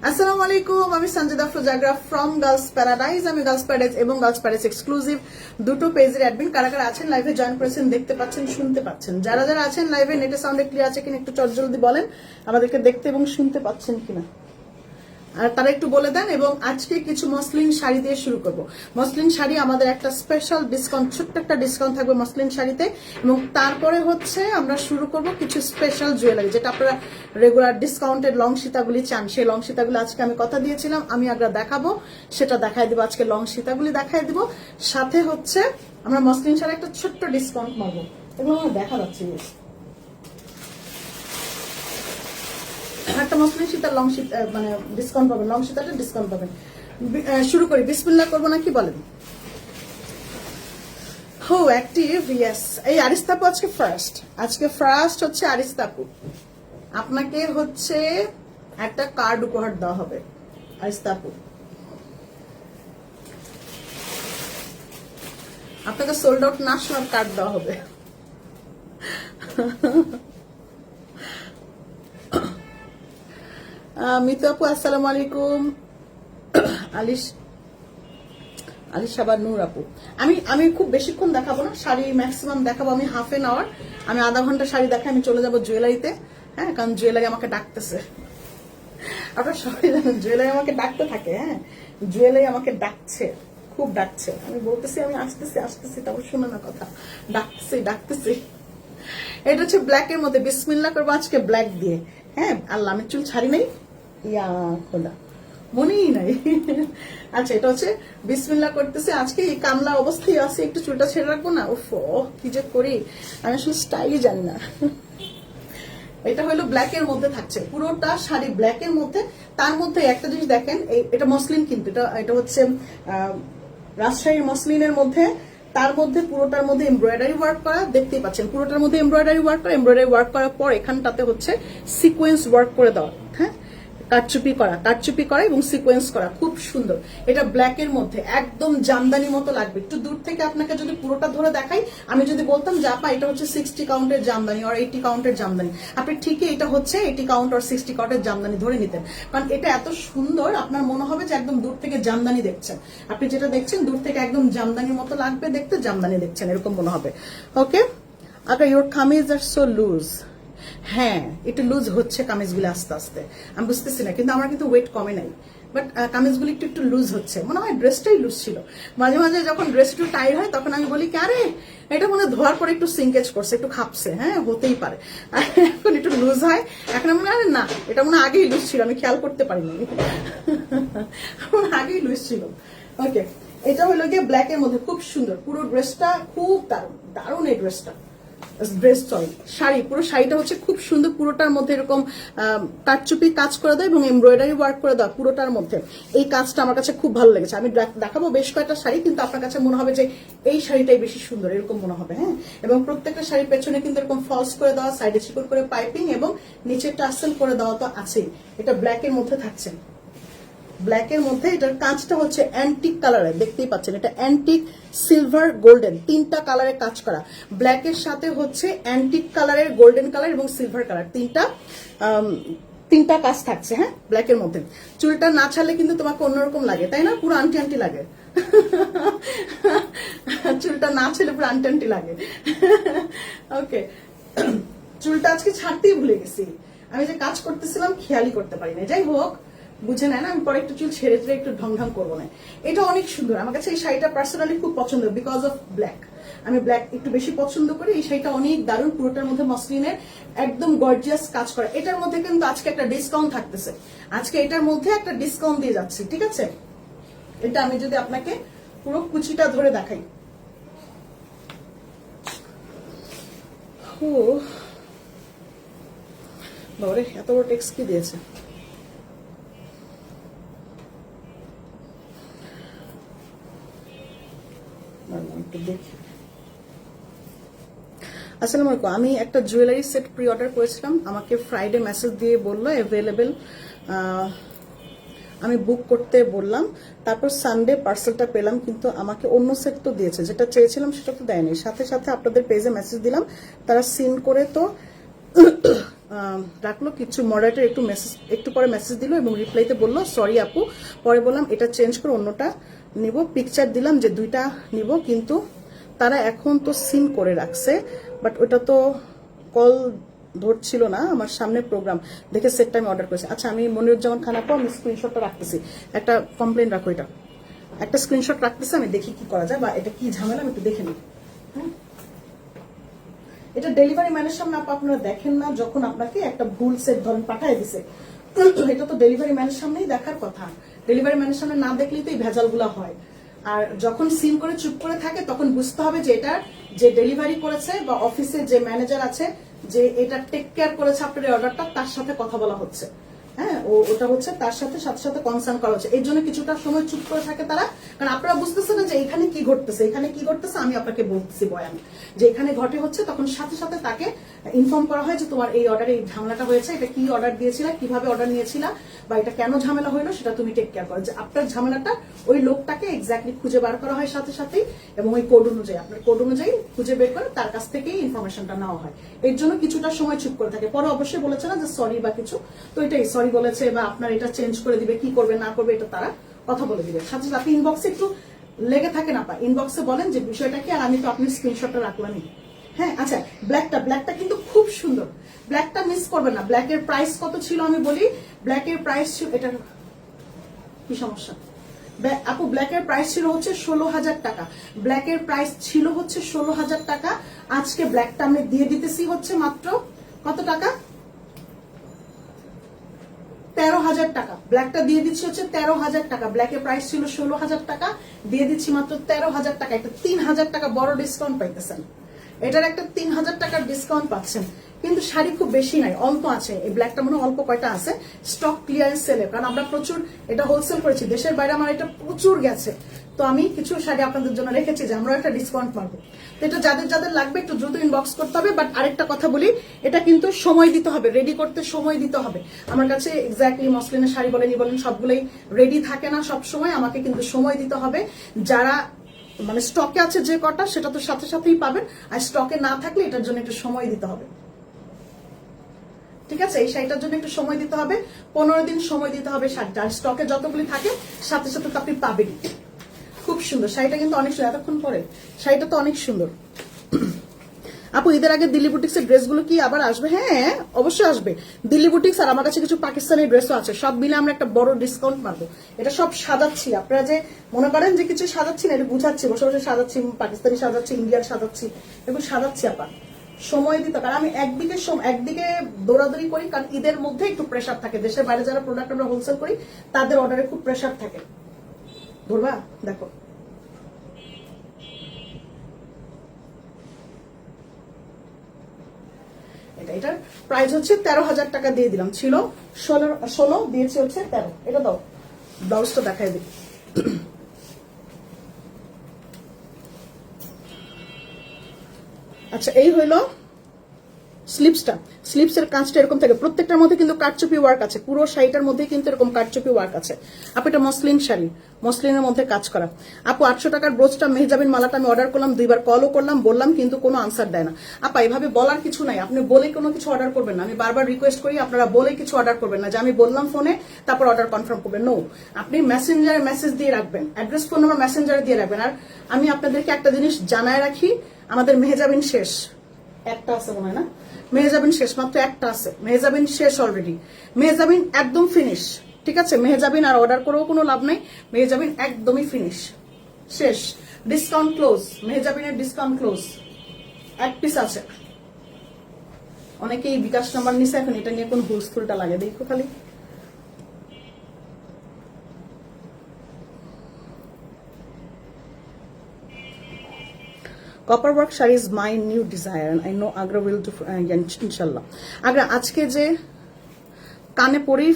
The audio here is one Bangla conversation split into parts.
আসসালামু আলাইকুম, আমি সঞ্জিদা ফ্রোজাগ্রা ফ্রম গার্লস প্যারাডাইজ। আমি গার্লস প্যারাডাইজ এবং গার্লস প্যারাডাইজ এক্সক্লুসিভ দুটো পেজের অ্যাডমিন। কারা কারা আছেন লাইভে জয়েন করেছেন, দেখতে পাচ্ছেন, শুনতে পাচ্ছেন? যারা যারা আছেন লাইভে নেটে সাউন্ডে ক্লিয়ার আছে কিনা একটু চটজলদি বলেন আমাদেরকে দেখতে এবং শুনতে পাচ্ছেন কিনা, আর তারা একটু বলে দেন। এবং আজকে কিছু মসলিন শাড়ি দিয়ে শুরু করব। মসলিন শাড়ি আমাদের একটা স্পেশাল ডিসকাউন্ট, ছোট্ট একটা ডিসকাউন্ট থাকবে মসলিন শাড়িতে। এবং তারপরে হচ্ছে আমরা শুরু করব কিছু স্পেশাল জুয়েলারি, যেটা আপনারা রেগুলার ডিসকাউন্টেড লং সীতাগুলি চান। সেই লং সীতাগুলি আজকে আমি কথা দিয়েছিলাম আমি আগ্রা দেখাবো, সেটা দেখাই দিব। আজকে লং সীতাগুলি দেখাই দিব, সাথে হচ্ছে আমরা মসলিন শাড়ি একটা ছোট্ট ডিসকাউন্ট মারবো। এগুলো আমার দেখা যাচ্ছে, একটা মসলিন সীতার লং সীতা মানে ডিসকাউন্ট পাবেন, লং সীতাটা ডিসকাউন্ট পাবেন। শুরু করি, বিসমিল্লাহ করবো না কি বলেন? হো অ্যাক্টিভ, ইয়েস। এই আরিস্তাপু আজকে ফার্স্ট হচ্ছে আরিস্তাপু। আপনাকে হচ্ছে একটা কার্ড উপহার দেওয়া হবে আরিস্তাপু। আপনাকে সোল্ড আউট না শোনার কার্ড দেওয়া হবে। মিতু আপু আসসালামু আলাইকুম। আলিশাবা নূর আপু, আমি খুব বেশিক্ষণ দেখাবো না শাড়ি, ম্যাক্সিমাম দেখাবো আমি হাফ এন আওয়ার। আমি আধা ঘন্টা শাড়ি দেখাই, আমি চলে যাবো জুয়েলারিতে। হ্যাঁ, কারণ জুয়েলারি আমাকে ডাকতেছে। আপনারা সবাই জানেন জুয়েলারি আমাকে ডাকতে থাকে। হ্যাঁ, জুয়েলারি আমাকে ডাকছে, খুব ডাকছে। আমি বলতেছি আমি আসতেছি, তারপর শুনে না কথা, ডাকতেছি। এটা হচ্ছে ব্ল্যাকের মধ্যে, বিসমিল্লাহ করবো আজকে ব্ল্যাক দিয়ে। হ্যাঁ, আল্লাহ আমি চুল ছাড়ি নাই, ইয়া খোদা মনেই নাই। আচ্ছা, এটা হচ্ছে বিসমিল্লাহ করতেছে। আজকে এই কামলা অবস্থায় আছে, একটু চুলটা ছেড়ে রাখবো না। উফ, কি যে করি আমি আসলে স্টাইলই জানি না। এটা হলো ব্ল্যাকের মধ্যে থাকছে, পুরোটা শাড়ি ব্ল্যাকের মধ্যে। তার মধ্যে একটা জিনিস দেখেন, এটা মসলিন, কিন্তু এটা হচ্ছে রাজশাহীর মসলিনের মধ্যে। তার মধ্যে পুরোটার মধ্যে এমব্রয়ডারি ওয়ার্ক করা, দেখতেই পাচ্ছেন পুরোটার মধ্যে এমব্রয়ডারি ওয়ার্ক করার পর এখানটাতে হচ্ছে সিকোয়েন্স ওয়ার্ক করে দেওয়া। হ্যাঁ, কাটচুপি করা এবং সিকোয়েন্স করা, খুব সুন্দর। এটা ব্ল্যাকের মধ্যে একদম জামদানি মতো লাগবে। একটু দূর থেকে আপনাকে যদি পুরোটা ধরে দেখাই, আমি যদি বলতাম জাপা এটা হচ্ছে 60 কাউন্টের জামদানি আর 80 কাউন্টের জামদানি, আপনি ঠিকই এটা হচ্ছে 80 কাউন্ট আর 60 কাউন্টের জামদানি ধরে নিতেন। কারণ এটা এত সুন্দর, আপনার মনে হবে যে একদম দূর থেকে জামদানি দেখছেন। আপনি যেটা দেখছেন দূর থেকে একদম জামদানির মতো লাগবে দেখতে, জামদানি দেখছেন এরকম মনে হবে। ওকে, আচ্ছা, your kameez are so loose. হ্যাঁ, একটু লুজ হচ্ছে কামিজগুলো আস্তে আস্তে, আমি বুঝতেছি না, কিন্তু আমার কিন্তু ওয়েট কমে নাই। বাট কামিজগুলি একটু লুজ হচ্ছে, মনে হয় ড্রেসটাই লুজ ছিল। মাঝে মাঝে যখন ড্রেস একটু টাইট হয় তখন আমি বলি কি, আরে এটা মনে হয় ধোয়ার পরে একটু সিঙ্কেজ করছে, একটু খাপছে। হ্যাঁ, হতেই পারে। এখন একটু লুজ হয়, এখন মনে হয় না এটা মনে হয় আগেই লুজ ছিল, আমি খেয়াল করতে পারিনি। আগেই লুজ ছিল। ওকে, এটা হলো গিয়ে ব্ল্যাকের মধ্যে, খুব সুন্দর পুরো ড্রেসটা, খুব দারুণ এই ড্রেসটা। শাড়ি, পুরো শাড়িটা হচ্ছে খুব সুন্দর, পুরোটার মধ্যে এরকম কাটচুপি কাজ করে দেয় এবং এমব্রয়ডারি ওয়ার্ক করে দেয় পুরোটার মধ্যে। এই কাজটা আমার কাছে খুব ভালো লেগেছে। আমি দেখাবো বেশ কয়েকটা শাড়ি, কিন্তু আপনার কাছে মনে হবে যে এই শাড়িটাই বেশি সুন্দর, এরকম মনে হবে। হ্যাঁ, এবং প্রত্যেকটা শাড়ির পেছনে কিন্তু এরকম ফলস করে দেওয়া, সাইডে চিকন করে পাইপিং এবং নিচে টাসেল করে দেওয়া তো আছেই। এটা ব্ল্যাকের মধ্যে থাকছে, ব্ল্যাকের মধ্যে। এটার কাজটা হচ্ছে অ্যান্টিক কালারের, দেখতেই পাচ্ছেন এটা অ্যান্টিক, সিলভার, গোল্ডেন, তিনটা কালারে কাজ করা। ব্ল্যাকের সাথে হচ্ছে অ্যান্টিক কালারের, গোল্ডেন কালার এবং সিলভার কালার, তিনটা কাজ থাকছে। হ্যাঁ, ব্ল্যাকের মধ্যে। চুলটা না ছাড়লে কিন্তু তোমাকে অন্যরকম লাগে, তাই না? পুরো আন্টি আন্টি লাগে। চুলটা না ছেলে পুরো আন্টি আন্টি লাগে। ওকে, চুলটা আজকে ছাড়তেই ভুলে গেছি, আমি যে কাজ করতেছিলাম খেয়ালই করতে পারি না। যাই হোক, বুঝে নেন, আমি পরে একটু চুল ছেড়ে একটু ঢং করবো না। এটা অনেক সুন্দর, আমার কাছে এই শাড়িটা পার্সোনালি খুব পছন্দ, বিকজ অফ ব্ল্যাক। আমি ব্ল্যাক একটু বেশি পছন্দ করি। এই শাড়িটা অনেক দারুণ, পুরোটার মধ্যে মসলিনের একদম গর্জিয়াস কাজ করা। এটার মধ্যে কিন্তু আজকে একটা ডিসকাউন্ট থাকতেছে, আজকে এটার মধ্যে একটা ডিসকাউন্ট দিয়ে যাচ্ছি, ঠিক আছে? এটা আমি যদি আপনাকে পুরো কুচিটা ধরে দেখাই, ও বাবারে, এত বড় টেক্সট কি দিয়েছে। আসসালামু আলাইকুম, আমি একটা জুয়েলারি সেট প্রি অর্ডার করেছিলাম, আমাকে ফ্রাইডে মেসেজ দিয়ে বললো অ্যাভেলেবেল, আমি বুক করতে বললাম, তারপর সানডে পার্সেলটা পেলাম, কিন্তু আমাকে অন্য সেট তো দিয়েছে, যেটা চেয়েছিলাম সেটা তো দেয়নি। সাথে সাথে আপনাদের পেজে মেসেজ দিলাম, তারা সিন করে তো রাখলো কিছু মডারেটর একটু পরে মেসেজ দিল এবং রিপ্লাইতে বললো সরি আপু। পরে বললাম এটা চেঞ্জ করে অন্যটা নিব, পিকচার দিলাম যে 2টা নিব, কিন্তু তারা এখন তো সিন করে রাখছে, বাট ওটা তো কল ধরছিল না, আমার সামনে প্রোগ্রাম দেখে সেটটা আমি অর্ডার করেছি। আচ্ছা আমি মনিরুজ্জামান খান আপু, আমি স্ক্রিনশটটা রাখতেছি, একটা কমপ্লেন রাখো, এটা একটা স্ক্রিনশট রাখতেছি, আমি দেখি কি করা যায় বা এটা কি ঝামেলা আমি একটু দেখে নিই। হ্যাঁ, এটা ডেলিভারি ম্যানের সামনে আপনারা দেখেন না যখন আপনাকে একটা ভুল সেট ধরেন পাঠিয়ে দিছে, এটা তো ডেলিভারি ম্যানের সামনেই দেখার কথা। ডেলিভারি ম্যানের সামনে না দেখলেই তো এই ভেজালগুলো হয়। আর যখন সিন করে চুপ করে থাকে তখন বুঝতে হবে যে এটা যে ডেলিভারি করেছে বা অফিসে যে ম্যানেজার আছে যে এটা টেক কেয়ার করেছে আপনার এই অর্ডারটা, তার সাথে কথা বলা হচ্ছে। হ্যাঁ, ওটা হচ্ছে তার সাথে সাথে কনসার্ন করা হচ্ছে। এই জন্য কিছুটা সময় চুপ করে থাকে তারা, কারণ আপনারা বুঝতেছেন না যে এখানে কি ঘটতেছে, এখানে কি ঘটতেছে আমি আপনাকে বলতেছি বয়ান যে এখানে ঘটে হচ্ছে, তখন সাথে সাথে তাকে ইনফর্ম করা হয় যে তোমার এই অর্ডারে এই ঝামেলাটা হয়েছে, এটা কি অর্ডার দিয়েছিলা, কিভাবে অর্ডার নিয়েছিলা, বা এটা কেন ঝামেলা হইলো সেটা তুমি টেক কেয়ার করো। যে আপনার ঝামেলাটা ওই লোকটাকে এক্স্যাক্টলি খুঁজে বার করা হয় সাথে সাথেই, এবং ওই কোড অনুযায়ী আপনার কোড অনুযায়ী খুঁজে বের করে তার কাছ থেকেই ইনফরমেশনটা নেওয়া হয়। এর জন্য কিছুটা সময় চুপ করে থাকে। পরে অবশ্যই বলেছে না যে সরি বা কিছু, তো এটাই সরি বলেছে বা আপনার এটা চেঞ্জ করে দিবে, কি করবে না করবে এটা তারা কথা বলে দিবে। সাথে সাথে আপনি ইনবক্সে একটু লেগে থাকে না, ইনবক্সে বলেন যে বিষয়টা কি, আর আমি তো আপনি স্ক্রিনশটটা রাখলামই। হ্যাঁ, আচ্ছা ব্ল্যাকটা কিন্তু খুব সুন্দর, ব্ল্যাকটা মিস করবেন না। ব্ল্যাকের প্রাইস কত ছিল আমি বলি, ব্ল্যাকের প্রাইস ছিল, এটা কি সমস্যা আপু, ব্ল্যাকের প্রাইস ছিল হচ্ছে 16,000 টাকা, ব্ল্যাকের প্রাইস ছিল হচ্ছে 16,000 টাকা। আজকে ব্ল্যাকটা আমি দিয়ে দিতেছি হচ্ছে মাত্র কত টাকা, 13,000 টাকা। ব্ল্যাকটা দিয়ে দিচ্ছি হচ্ছে 13,000 টাকা, ব্ল্যাকের প্রাইস ছিল 16,000 টাকা, দিয়ে দিচ্ছি মাত্র 13,000 টাকা। একটা 3,000 টাকা বড় ডিসকাউন্ট পাইতেছেন, এটার একটা 3,000 টাকার ডিসকাউন্ট পাচ্ছেন। কিন্তু শাড়ি খুব বেশি নাই, অল্প আছে। এই ব্ল্যাকটা মনে অল্প কয়টা আছে, স্টক ক্লিয়ারেন্স সেলে, কারণ আমরা প্রচুর এটা হোলসেল করেছি, দেশের বাইরে আমার এটা প্রচুর গেছে, তো আমি কিছু শাড়ি আপনাদের জন্য রেখেছি যে আমরা একটা ডিসকাউন্ট পাবো। তো এটা যাদের যাদের লাগবে একটু দ্রুত ইনবক্স করতে হবে। বাট আরেকটা কথা বলি, এটা কিন্তু সময় দিতে হবে, রেডি করতে সময় দিতে হবে। আমার কাছে এক্স্যাক্টলি মসলিনের শাড়ি বলেন সবগুলোই রেডি থাকে না সব সময়, আমাকে কিন্তু সময় দিতে হবে। যারা মানে স্টকে আছে যে কটা সেটা তো সাথে সাথেই পাবেন, আর স্টকে না থাকলে এটার জন্য একটু সময় দিতে হবে। ঠিক আছে, এই শাড়িটার জন্য একটু সময় দিতে হবে, 15 দিন সময় দিতে হবে শাড়িটা। আর স্টকে যতগুলি থাকে সাথে সাথে তো আপনি পাবেনই। খুব সুন্দর শাড়িটা, কিন্তু অনেক সুন্দর। এতক্ষণ পরে শাড়িটা তো অনেক সুন্দর। আপু ঈদের আগে দিল্লি বুটিক্সের ড্রেসগুলো কি আবার আসবে? হ্যাঁ অবশ্যই আসবে দিল্লি বুটিক্স, আর আমার কাছে কিছু পাকিস্তানি ড্রেসও আছে, সব মিলে আমরা একটা বড় ডিসকাউন্ট মারবো। এটা সব সাজাচ্ছি, আপনারা যে মনে করেন যে কিছু সাজাচ্ছি না, এটা বুঝাচ্ছি, বসে বসে সাজাচ্ছি, পাকিস্তানি সাজাচ্ছি, ইন্ডিয়ান সাজাচ্ছি, এগুলো সাজাচ্ছি। আপা সময় দিতে, কারণ আমি একদিকে দৌড়াদৌড়ি করি, কারণ ঈদের মধ্যে একটু প্রেশার থাকে, দেশের বাইরে যারা প্রোডাক্ট আমরা হোলসেল করি তাদের অর্ডারে খুব প্রেশার থাকে। ধরবা দেখো, এটার প্রাইস হচ্ছে 13,000 টাকা দিয়ে দিলাম, ছিল 16 দিয়েছি হচ্ছে 13। এটা দাও, ব্লাউজটা দেখাই দিই। আচ্ছা এই হইলো স্লিপসের কাজটা এরকম থাকে, প্রত্যেকটার মধ্যে কিন্তু কারচুপি ওয়ার্ক আছে, পুরো শাড়িটার মধ্যে কিন্তু এরকম কারচুপি ওয়ার্ক আছে। আপু এটা মসলিন শাড়ি, মসলিনের মধ্যে কাজ করা। আপু 800 টাকার ব্রোচটা মেহজাবিন মালাটা আমি অর্ডার করলাম, 2বার কলও করলাম, বললাম কিন্তু কোনো আনসার দেয় না। আপা এভাবে বলার কিছু নাই, আপনি বলে কোনো কিছু অর্ডার করবেন না। আমি বারবার রিকোয়েস্ট করি আপনারা বলে কিছু অর্ডার করবেন না, যে আমি বললাম ফোনে তারপর অর্ডার কনফার্ম করবেন। নো, আপনি মেসেঞ্জারে মেসেজ দিয়ে রাখবেন, অ্যাড্রেস ফোন নাম্বার মেসেঞ্জারে দিয়ে রাখবেন। আর আমি আপনাদেরকে একটা জিনিস জানায় রাখি, আমাদের মেহজাবিন শেষ, একটা আছে মনে হয় না, মেহজাবিন শেষ, মাত্র একটা আছে, মেহজাবিন শেষ অলরেডি, মেহজাবিন একদম ফিনিশ। ঠিক আছে, মেহজাবিন আর অর্ডার করেও কোনো লাভ নাই, মেহজাবিন একদমই ফিনিশ, শেষ, ডিসকাউন্ট ক্লোজ, মেহজাবিনের ডিসকাউন্ট ক্লোজ, এক পিস আছে। অনেকেই বিকাশ নাম্বার নিছে, এখন এটা নিয়ে কোন হুলস্থুলটা লাগে দেখো খালি। Copper work sari is my new desire, I know Agra will do ইনশাল্লাহ। আগ্রা আজকে যে কানে পরেই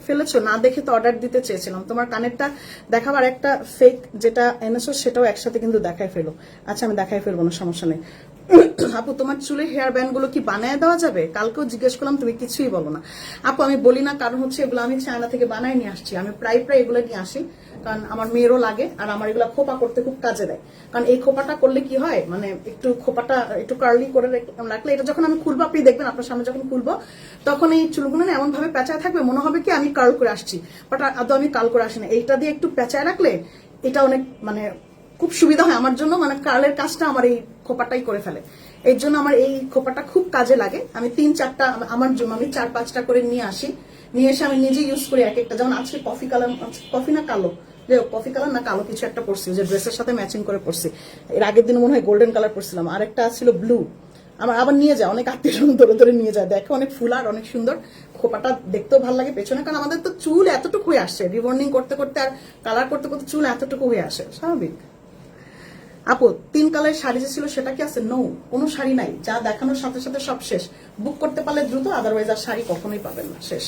ফেলেছো, না দেখে তো অর্ডার দিতে চেয়েছিলাম, তোমার কানেরটা দেখাবার একটা ফেক যেটা এনেছো সেটাও একসাথে কিন্তু দেখাই ফেলো। আচ্ছা আমি দেখাই ফেলবো না, সমস্যা নেই। আপু তোমার চুলে হেয়ার ব্যান্ড গুলো কি বানায় দেওয়া যাবে? কালকেও জিজ্ঞেস করলাম, তুমি কিছুই বলো না। আপু আমি বলি না, কারণ হচ্ছে এগুলো আমি চায়না থেকে বানায় নিয়ে আসছি। আমি প্রায় এগুলো নিয়ে আসি, কারণ আমার মেয়েরও লাগে, আর আমার এগুলো খোপা করতে খুব কাজে দেয়। কারণ এই খোপাটা করলে কি হয়, মানে একটু খোপাটা একটু কার্লি করে রাখলে, এটা যখন আমি খুলবো, আপনি দেখবেন আপনার সামনে যখন খুলবো, তখন এই চুলগুলো না এমন ভাবে পেঁচায় থাকবে, মনে হবে কি আমি কার্ল করে আসছি, বাট আদৌ আমি কার্ল করে আসি না। এইটা দিয়ে একটু পেঁচায় রাখলে এটা অনেক মানে খুব সুবিধা হয় আমার জন্য, মানে কার্লের কাজটা আমার এই খোপাটাই করে ফেলে। এর জন্য আমার এই খোপাটা খুব কাজে লাগে। আমি 3-4টা আমার জন্য আমি 4-5টা করে নিয়ে আসি, নিয়ে এসে আমি নিজে ইউজ করি এক একটা। যেমন আজকে কফি কালার, কফি না কালো, কফি কালার না কালো কিছু একটা পরছি, যে ড্রেসের সাথে ম্যাচিং করে পরছি। এর আগের দিন মনে হয় গোল্ডেন কালার পরছিলাম, আর একটা ছিল ব্লু। আমার আবার নিয়ে যায় অনেক আত্মীয় স্বজন, ধরে ধরে নিয়ে যায়, দেখে অনেক ফুল আর অনেক সুন্দর। খোপাটা দেখতেও ভালো লাগে পেছনে, কারণ আমাদের তো চুল এতটুকু হয়ে আসছে, রিবর্নিং করতে করতে আর কালার করতে করতে চুল এতটুকু হয়ে আসে, স্বাভাবিক। আপু 3 কালারের শাড়ি যে ছিল সেটা কি আছে? নো, কোনো শাড়ি নাই, যা দেখানোর সাথে সাথে সব শেষ। বুক করতে পারলে দ্রুত, আদারওয়াইজ আর শাড়ি কখনোই পাবেন না, শেষ।